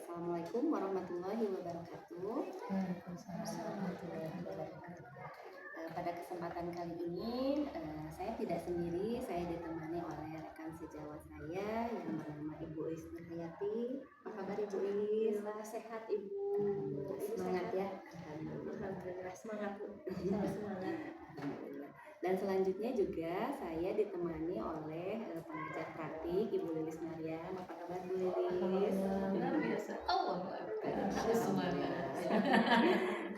Assalamualaikum warahmatullahi wabarakatuh. Waalaikumsalam warahmatullahi wabarakatuh. Pada kesempatan kali ini saya tidak sendiri, saya ditemani oleh rekan sejawat saya yang bernama Ibu Is Nurhayati. Apa kabar Ibu Is? Alhamdulillah sehat Ibu. Semangat ya. Alhamdulillah semangat Bu. Saya semangat. Alhamdulillah. Dan selanjutnya juga saya ditemani oleh pengajar praktik Ibu Lilis Maryam. Apa kabar Bu Lilis? Luar biasa. Allahu Akbar. Harus semangat.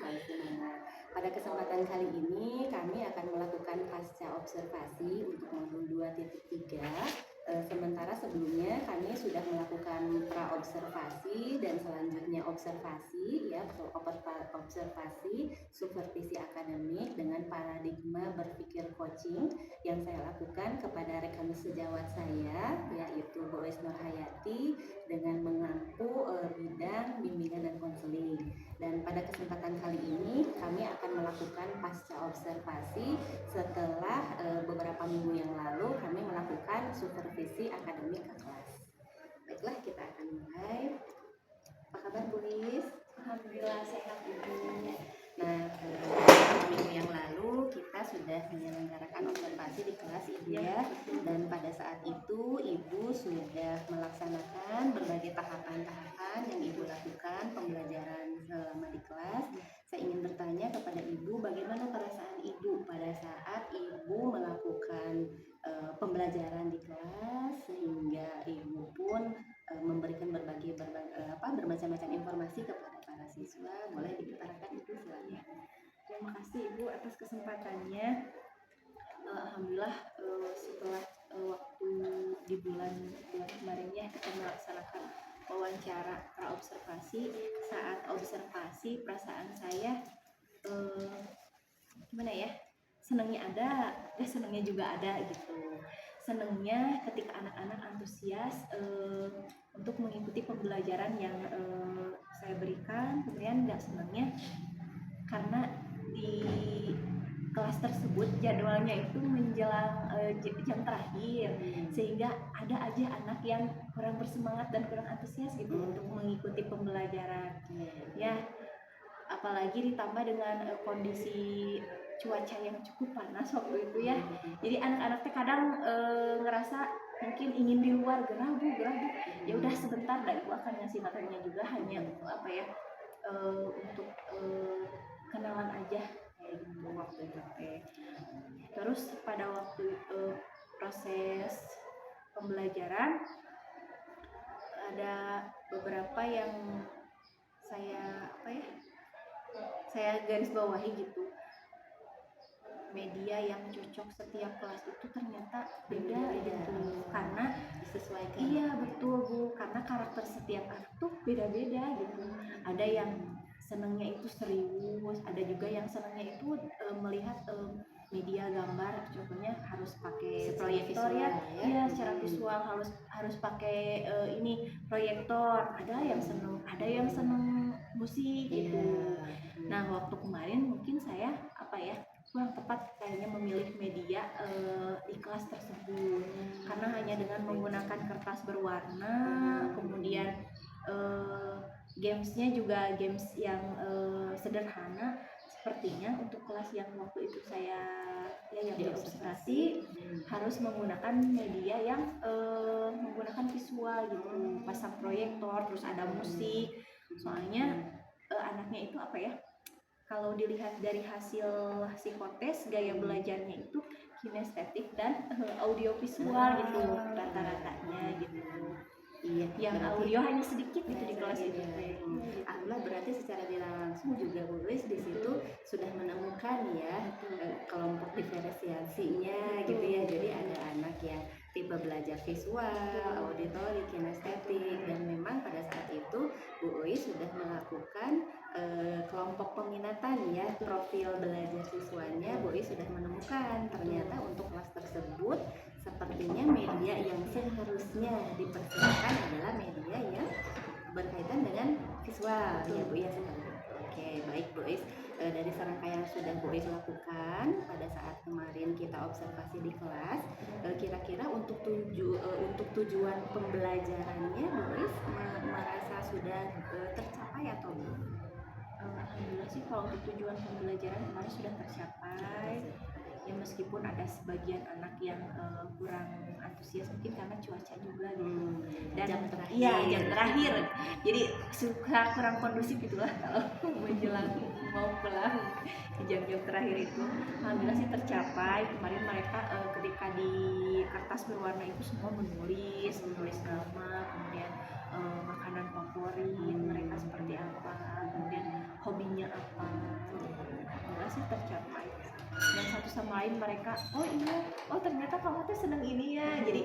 Harus semangat. Pada kesempatan kali ini kami akan melakukan pasca observasi untuk modul 2.3. Sementara sebelumnya kami sudah melakukan pra observasi dan selanjutnya observasi, ya, observasi supervisi akademik dengan paradigma berpikir coaching yang saya lakukan kepada rekan sejawat saya, yaitu Bu Is Nurhayati, dengan mengampu bidang bimbingan dan konseling. Dan pada kesempatan kali ini kami akan melakukan pasca observasi setelah beberapa minggu yang lalu kami melakukan supervisi akademik ke kelas. Baiklah, kita akan mulai. Apa kabar Bu Lis? Alhamdulillah sehat Ibu. Nah, beberapa minggu yang lalu kita sudah menyelenggarakan observasi di kelas Ibu ya. Dan pada saat itu Ibu sudah melaksanakan berbagai tahapan-tahapan yang Ibu lakukan pembelajaran selama di kelas. Saya ingin bertanya kepada Ibu, bagaimana perasaan Ibu pada saat Ibu melakukan pembelajaran di kelas sehingga Ibu pun memberikan bermacam-macam informasi kepada para siswa. Boleh diutarakan Ibu, silakan. Terima kasih Ibu atas kesempatannya. Alhamdulillah setelah waktu di bulan kemarin ya kita melaksanakan wawancara pra observasi. Saat observasi perasaan saya gimana ya, senangnya ada, senangnya juga ada gitu. Senangnya ketika anak-anak antusias untuk mengikuti pembelajaran yang saya berikan. Kemudian nggak senangnya karena di kelas tersebut jadwalnya itu menjelang jam terakhir, sehingga ada aja anak yang kurang bersemangat dan kurang antusias gitu untuk mengikuti pembelajaran ya, apalagi ditambah dengan kondisi cuaca yang cukup panas waktu itu ya. Jadi anak-anak kadang ngerasa mungkin ingin di luar, gerabu ya udah sebentar dah, Ibu akan ngasih materinya juga hanya untuk kenalan aja kayak gitu waktu itu. Terus pada waktu proses pembelajaran ada beberapa yang saya garis bawahi gitu. Media yang cocok setiap kelas itu ternyata beda gitu, karena Disesuaikan. iya betul Bu, karena karakter setiap anak tuh beda-beda gitu. Ada yang senangnya itu serius, ada juga yang senangnya itu melihat media gambar, contohnya harus pakai proyektor ya, secara visual harus pakai ini proyektor. Ada yang senang musik gitu. Nah waktu kemarin mungkin saya kurang tepat kayaknya memilih media di kelas tersebut, karena hanya dengan menggunakan kertas berwarna, kemudian gamesnya juga games yang sederhana. Sepertinya untuk kelas yang waktu itu saya yang diobservasi harus menggunakan media yang menggunakan visual gitu, pasang proyektor, terus ada musik. Soalnya anaknya itu kalau dilihat dari hasil psikotes, gaya belajarnya itu kinestetik dan audiovisual gitu rata-ratanya gitu. Iya, yang audio hanya sedikit gitu di kelas itu. Alhamdulillah, berarti secara tidak langsung juga Bu Lis di situ sudah menemukan ya kelompok diferensiasinya gitu ya. Jadi ada anak yang tipe belajar visual, auditori, kinestetik, dan memang pada saat itu Bu Lis sudah melakukan kelompok peminatan ya, profil belajar siswanya. Bu Lis sudah menemukan ternyata untuk kelas tersebut sepertinya media yang seharusnya dipersiapkan adalah media yang berkaitan dengan visual ya Bu ya, seperti itu. Oke, baik Bu Is, dari serangkaian yang sudah Bu Is lakukan pada saat kemarin kita observasi di kelas, kira-kira untuk tujuan pembelajarannya Bu Is merasa sudah kalau untuk tujuan pembelajaran kemarin sudah tercapai. Ya meskipun ada sebagian anak yang kurang antusias mungkin karena cuaca juga gitu. Dan jam terakhir. Iya, jam terakhir. Jadi suka kurang kondusif gitulah kalau menjelang mau pulang di jam-jam terakhir itu. Alhamdulillah sih tercapai. Kemarin mereka ketika di kertas berwarna itu semua menulis nama, kemudian makanan favorit mereka seperti apa, kemudian hobinya apa. Alhamdulillah sih tercapai. Dan satu sama lain mereka, oh iya, oh ternyata kamu tuh seneng ini ya. Jadi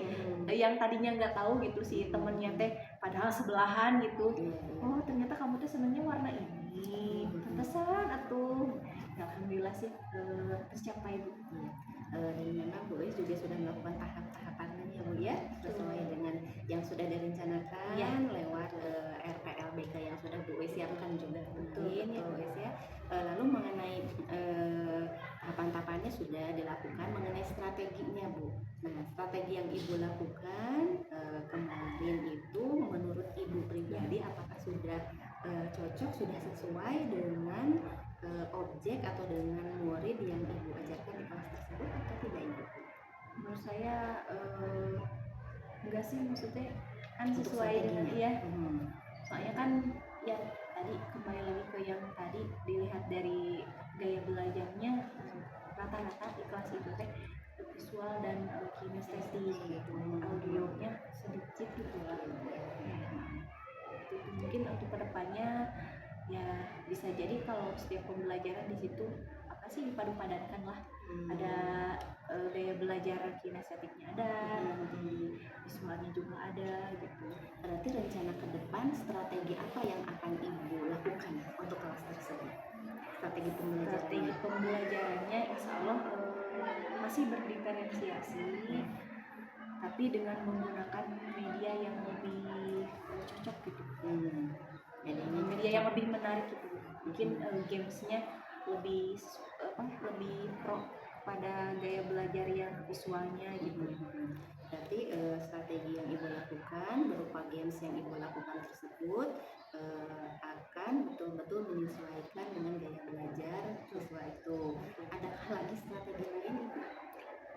yang tadinya nggak tahu gitu si temennya teh, padahal sebelahan gitu, oh ternyata kamu tuh senengnya warna ini, pantesan atuh. Alhamdulillah sih tercapai Bu. Dan memang Bu Is juga sudah melakukan tahap-tahapannya ya Bu ya, sesuai dengan yang sudah direncanakan Ya. lewat RPLBK yang sudah Bu Is siapkan juga mungkin ya Bu Is ya. Lalu mengenai tahapan-tahapannya sudah dilakukan, mengenai strateginya Bu. Nah, strategi yang Ibu lakukan kemarin itu menurut Ibu pribadi apakah sudah cocok, sudah sesuai dengan objek atau dengan murid yang Ibu ajarkan di kelas tersebut atau tidak Ibu? Menurut saya enggak sih, maksudnya kan Untuk sesuai dengan strateginya. soalnya kan ya tadi kembali lagi ke yang tadi dilihat dari gaya belajarnya, rata-rata di kelas itu teh visual dan kinestetik gitu, audionya sedikit gitu lah. Mungkin untuk kedepannya ya bisa jadi kalau setiap pembelajaran di situ apa sih dipadu-padankan lah. Ada gaya belajar kinestetiknya ada, di visualnya juga ada gitu. Berarti rencana ke depan strategi apa yang akan Ibu lakukan untuk kelas tersebut? Strategi Pembelajarannya insya Allah masih berdiferensiasi, tapi dengan menggunakan media yang lebih cocok gitu. Media yang lebih menarik gitu. Mungkin gamesnya lebih pro pada gaya belajar yang visualnya gitu. Berarti strategi yang Ibu lakukan berupa games yang Ibu lakukan tersebut akan betul-betul menyesuaikan dengan gaya belajar siswa itu. Adakah lagi strategi lain Ibu?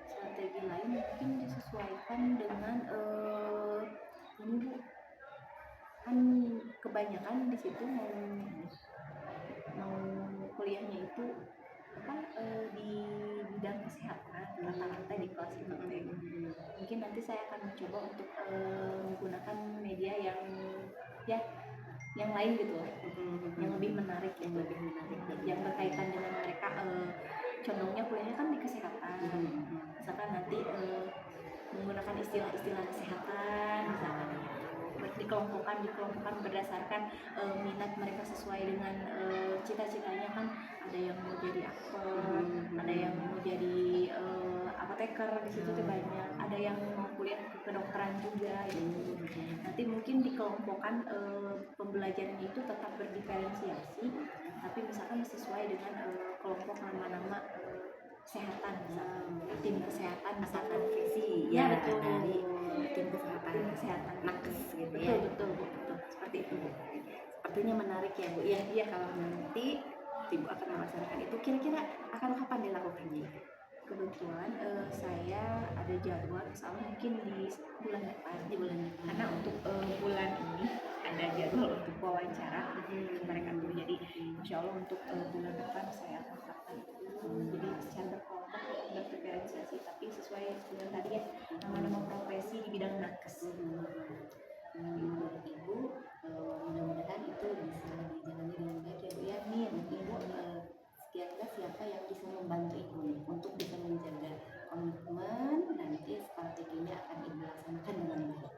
Strategi lain mungkin disesuaikan dengan ini Bu, kan kebanyakan di situ mau kuliahnya itu di bidang kesehatan rata-rata di kelas itu. Mungkin nanti saya akan mencoba untuk menggunakan media yang lain gitu lah, yang lebih menarik, yang berkaitan dengan mereka. Condongnya kuliahnya kan di kesehatan, misalkan nanti menggunakan istilah-istilah kesehatan misalkan, dikelompokkan berdasarkan minat mereka sesuai dengan cita-citanya. Kan ada yang mau jadi aktor, ada yang mau jadi apoteker, di situ tuh banyak, ada yang mau kuliah kedokteran juga gitu. Nanti mungkin dikelompokkan pembelajarannya itu tetap berdiferensiasi, tapi misalkan sesuai dengan kelompok nama-nama kesehatan, misalkan tim kesehatan, misalkan profesi ya betul, dari tim kesehatan nakes gitu ya. Betul seperti itu. Sepertinya menarik ya Bu. Iya, kalau nanti Ibu akan melaksanakan itu, kira-kira akan kapan dilakukannya? Kebetulan saya ada jadwal, misalnya mungkin di bulan depan. Karena untuk bulan ini ada jadwal untuk wawancara mereka tuh. Jadi insya Allah untuk bulan depan saya akan lakukan itu. Jadi secara berkelompok berdiferensiasi, tapi sesuai dengan tadi ya, nama-nama profesi di bidang nakes. Ibu mudah-mudahan itu bisa dijalani dengan baik ya Bu ya. Ibu kira-kira siapa yang bisa membantu Ibu nih untuk bisa menjaga komitmen nanti strateginya akan Ibu laksanakan dengan baik?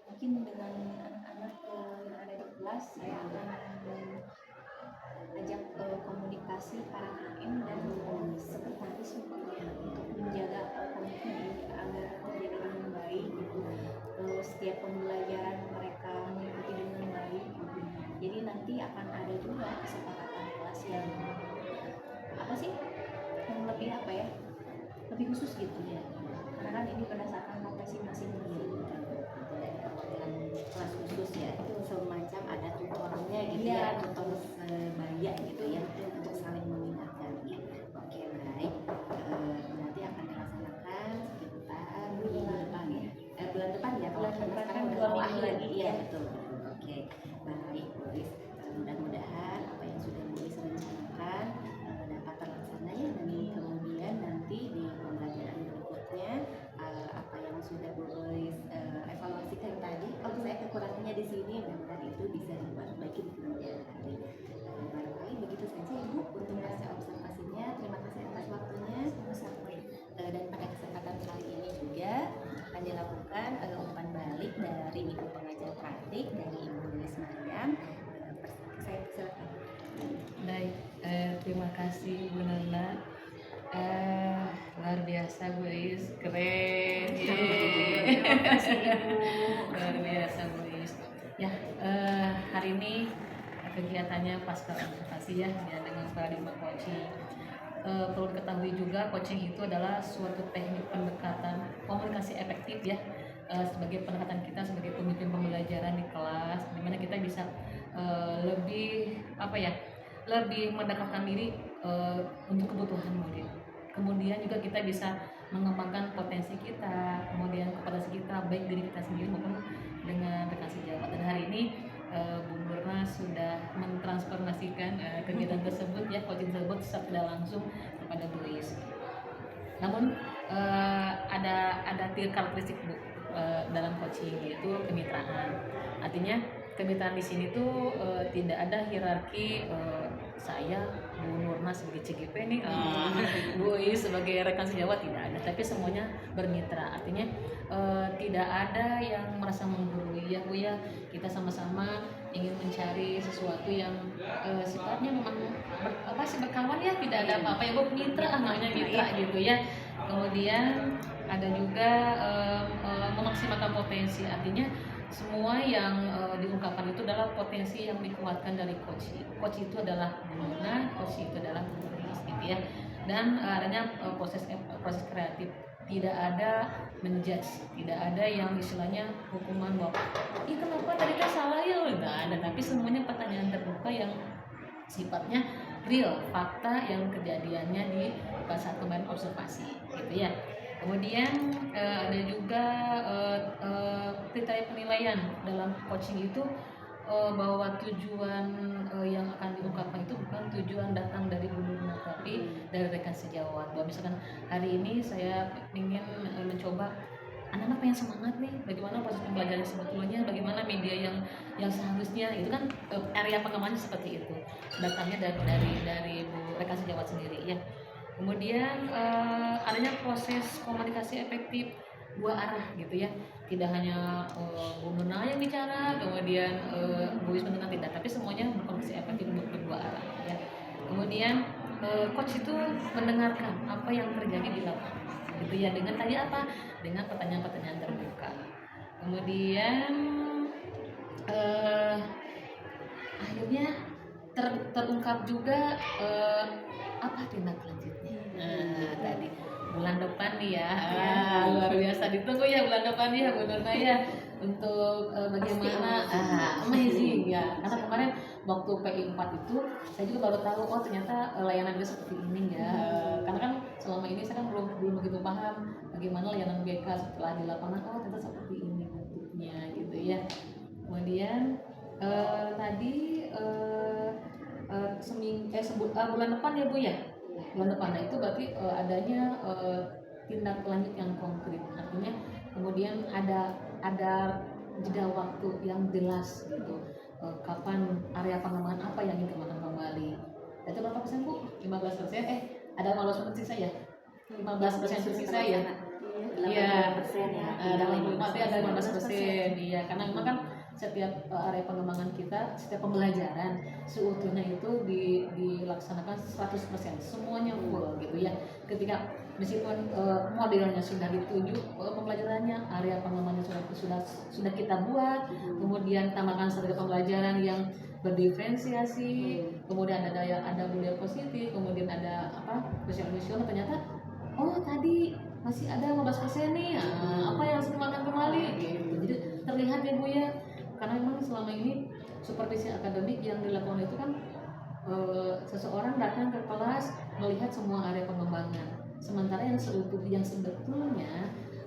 Mungkin dengan anak-anak yang ada di kelas, saya akan ajak komunikasi para HM dan sekretaris untuk menjaga komitmen ini agar terjaga dengan baik gitu. Setiap pembelajaran mereka mengikuti dengan baik. Jadi nanti akan ada juga kesepakatan kelas yang yang lebih khusus gitu ya. Karena kan ini berdasarkan profesi masing-masing. Kelas khusus ya, itu semacam ada tutornya gitu ya, tutor sebaya betul betul. Oke, baik Bu Is. Mudah-mudahan apa yang sudah Bu Is rencanakan dapat terlaksana ya, dan kemudian nanti di pembelajaran berikutnya apa yang sudah Bu Is evaluasikan tadi, oh saya kekurangannya di sini, mudah-mudahan itu bisa diperbaiki di kemudian hari. Barangkali begitu saja Ibu untuk pasca observasinya. Terima kasih atas waktunya. Dan pada kesempatan kali ini juga akan dilakukan umpan balik dari Ibu pengajar praktik dari Ibu Lilis Mariam. Saya silakan. Baik, terima kasih Bu Nana. Luar biasa Bu Is, keren. Luar biasa Bu Is. Ya, hari ini kegiatannya pasca observasi ya dengan paradigma coaching. Perlu diketahui juga coaching itu adalah suatu teknik pendekatan komunikasi efektif ya, sebagai pendekatan kita sebagai pemimpin pembelajaran di kelas, dimana kita bisa lebih lebih mendekatkan diri untuk kebutuhan murid. Kemudian juga kita bisa mengembangkan potensi kita, kemudian kompetensi kita baik diri kita sendiri maupun dengan rekan sejawat. Dan hari ini Bu Nurna sudah mentransformasikan kegiatan tersebut ya, coaching tersebut secara langsung kepada Bu Is. Namun ada tiga karakteristik Bu dalam coaching, yaitu kemitraan. Artinya kemitraan di sini tuh tidak ada hierarki saya Bu Nurna sebagai CGP nih, Bu Is sebagai rekan sejawat, tidak ada, tapi semuanya bermitra. Artinya tidak ada yang merasa menggurui ya Bu ya, kita sama-sama ingin mencari sesuatu yang sifatnya memang berkawan ya, tidak ada apa-apa ya Bu, mitra, namanya mitra gitu ya. Kemudian ada juga memaksimalkan potensi, artinya semua yang diungkapkan itu adalah potensi yang dikuatkan dari coach. Coach itu adalah guna, coach itu adalah tulis gitu ya. Dan adanya proses kreatif, tidak ada menjudge, tidak ada yang istilahnya hukuman bahwa ih kenapa tadi kan salah ya, tidak ada, tapi semuanya pertanyaan terbuka yang sifatnya real, fakta yang kejadiannya di saat kemarin observasi gitu ya. Kemudian ada juga kriteria penilaian dalam coaching itu, bahwa tujuan yang akan diungkapkan itu bukan tujuan datang dari guru, tapi dari rekan sejawat. Bahwa misalkan hari ini saya ingin mencoba anak-anak pengen semangat nih, bagaimana proses pembelajaran sebetulnya, bagaimana media yang seharusnya, itu kan area pengembangannya seperti itu, datangnya dari bu rekan sejawat sendiri ya. Kemudian adanya proses komunikasi efektif dua arah gitu ya, tidak hanya Bu Nurna yang bicara, kemudian Bu Is mendengar, tidak, tapi semuanya berkomunikasi efektif untuk kedua arah ya. Kemudian coach itu mendengarkan apa yang terjadi di lapangan gitu ya, dengan tadi apa, dengan pertanyaan-pertanyaan terbuka. Kemudian akhirnya terungkap juga apa tindak lanjutnya. Tadi bulan depan nih ya, luar biasa ditunggu ya bulan depan ya Bu Nurna ya, untuk bagaimana amazing ya, karena kemarin waktu PI 4 itu saya juga baru tahu, oh ternyata layanan BK seperti ini ya. Karena kan selama ini saya kan belum begitu paham bagaimana layanan BK, setelah di lapangan oh ternyata seperti ini bentuknya gitu ya. Kemudian tadi bulan depan ya Bu ya, bulan depan. Nah itu berarti adanya tindak lanjut yang konkret, artinya kemudian ada jeda waktu yang jelas gitu, kapan area pengembangan apa yang ingin dikembangkan kembali. Itu berapa persen Bu? 15%? Ada 15% tersisa ya? 15% tersisa ya? Iya, masih ada 15%. Iya, karena memang kan setiap area pengembangan kita, setiap pembelajaran seutuhnya itu dilaksanakan 100%, semuanya full gitu ya. Ketika meskipun modelnya sudah dituju, pembelajarannya, area pengembangan sudah kita buat, kemudian tambahkan strategi pembelajaran yang berdiferensiasi, kemudian ada budaya positif, kemudian ada visual, ternyata oh tadi masih ada 15% nih, apa yang harus dimakan kembali gitu. Jadi terlihat ya Bu ya, karena memang selama ini supervisi akademik yang dilakukan itu kan seseorang datang ke kelas melihat semua area pengembangan, sementara yang sebetulnya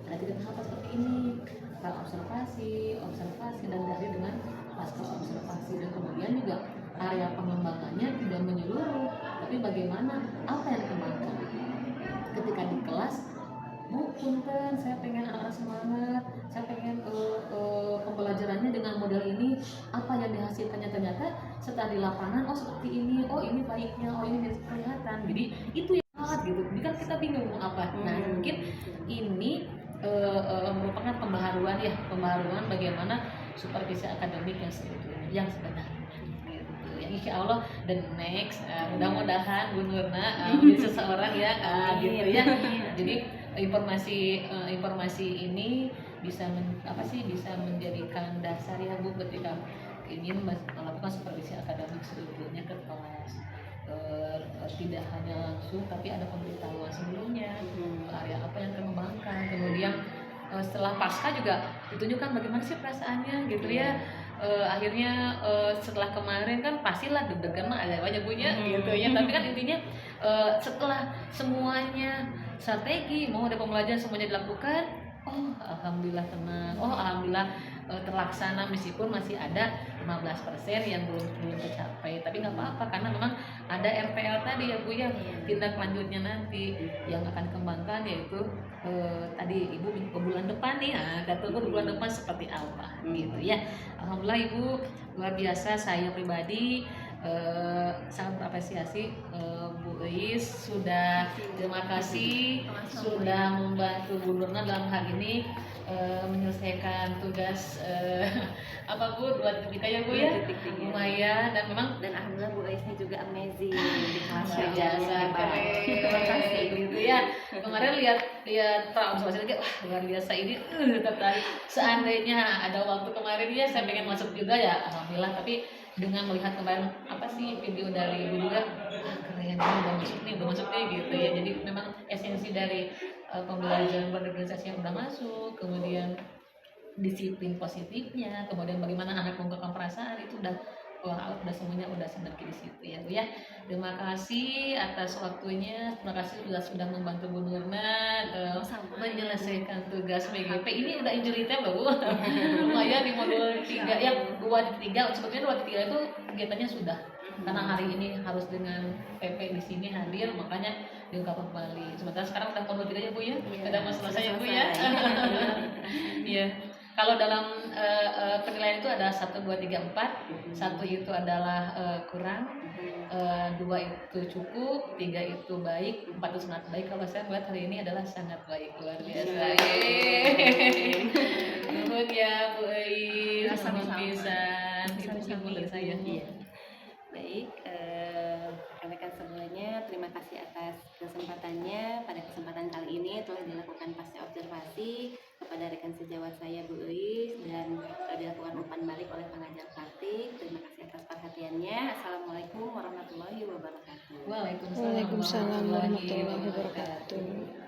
ada tiga tahapan seperti ini, observasi dan dari dengan apa yang dihasilkannya ternyata setelah di lapangan oh seperti ini, oh ini baiknya, oh ini kelihatan. Jadi itu yang salah gitu. Jadi kan kita bingung mau apa. Nah mungkin ini merupakan pembaharuan bagaimana supervisi akademik yang sebenarnya gitu. Yang insya Allah the next mudah-mudahan Bu Nurna menjadi seseorang ya gitu ya. Jadi informasi ini bisa bisa menjadikan dasar ya Bu ketika ingin melakukan supervisi akademik seluruhnya ke kelas. Tidak hanya langsung tapi ada pemberitahuan sebelumnya area apa yang dikembangkan, kemudian setelah pasca juga ditunjukkan bagaimana sih perasaannya gitu ya. Akhirnya setelah kemarin kan pastilah deg-degan mah ada aja punya gitu ya, tapi kan intinya setelah semuanya strategi mau ada pembelajaran semuanya dilakukan, oh alhamdulillah tenang, oh alhamdulillah terlaksana meskipun masih ada 15% yang belum tercapai, tapi nggak apa-apa karena memang ada RPL tadi ya Bu ya, tindak lanjutnya nanti yang akan kembangkan yaitu tadi Ibu bulan depan nih, kata bulan depan seperti apa gitu ya. Alhamdulillah Ibu luar biasa, saya pribadi sangat mengapresiasi Bu Eis sudah, terima kasih sudah membantu Bu Nurna dalam hal ini menyelesaikan tugas apa Bu 2.3 ya Bu ya, lumayan dan memang dan alhamdulillah Bu Eis ini juga amazing di kelas luar biasa keren gitu ya. Kemarin lihat observasi lagi, wah luar biasa ini tertarik. Seandainya ada waktu kemarin ya saya pengen masuk juga ya alhamdulillah, tapi dengan melihat kemarin video dari Ibu juga keren ini udah masuk nih gitu ya. Jadi memang esensi dari pembelajaran berorganisasi yang udah masuk, kemudian disiplin positifnya, kemudian bagaimana anak mengungkapkan perasaan itu udah semuanya udah sinergi di situ ya Bu ya. Terima kasih atas waktunya, terima kasih sudah membantu Bu Nurna menyelesaikan tugas PGP. Ini udah injury time loh Bu. Lumayan di modul 3 yang 2.3, sebetulnya 2.3 itu kegiatannya sudah. Karena hari ini harus dengan PP di sini hadir, makanya diungkapkan kembali. Sementara sekarang udah modul 3 ya Bu ya. Sudah mau selesai ya Bu ya. Iya. Kalau dalam penilaian itu ada 1, 2, 3, 4. 1 itu adalah kurang, 2 itu cukup, 3 itu baik, 4 itu sangat baik. Kalau saya melihat hari ini adalah sangat baik, luar biasa. Nuhun ya Bu Eis, sama pisan. Itu dari saya. Baik, rekan-rekan semuanya, terima kasih atas kesempatannya. Pada kesempatan kali ini telah dilakukan pasca observasi kepada rekan sejawat saya Bu Eis dan telah dilakukan umpan balik oleh pengajar praktik. Terima kasih atas perhatiannya. Assalamualaikum warahmatullahi wabarakatuh. Waalaikumsalam warahmatullahi wabarakatuh.